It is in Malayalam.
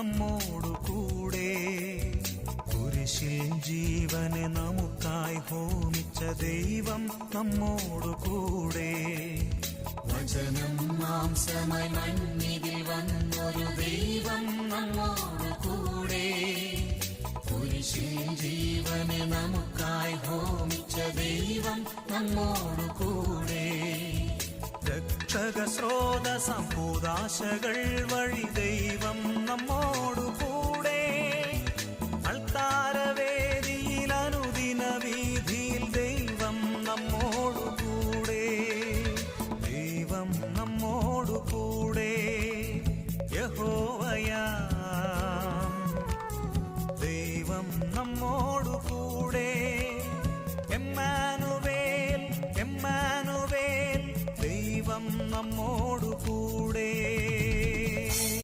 നമ്മോടു കൂടെ. കുരിശിൽ ജീവനെ നമുക്കായി ഹോമിച്ച ദൈവം നമ്മോടു കൂടെ. വചനം മാംസമായി മണ്ണിതിൽ വന്നൊരു ദൈവം നമ്മോടു കൂടെ. കുരിശിൽ ജീവനെ നമുക്കായി ഹോമിച്ച ദൈവം നമ്മോടു കൂടെ. രക്ഷക സ്രോതസ്സാം കൂദാശകൾ വഴി ദൈവം നമ്മോടു കൂടെ. അൾത്താരവേദിയിൽ അനുദിന വീതിയിൽ ദൈവം നമ്മോടു കൂടെ. ദൈവം നമ്മോടു കൂടെ. യഹോവയാം ദൈവം നമ്മോടു കൂടെ. എമ്മാനുവേൽ എമ്മാനുവേൽ ദൈവം നമ്മോടു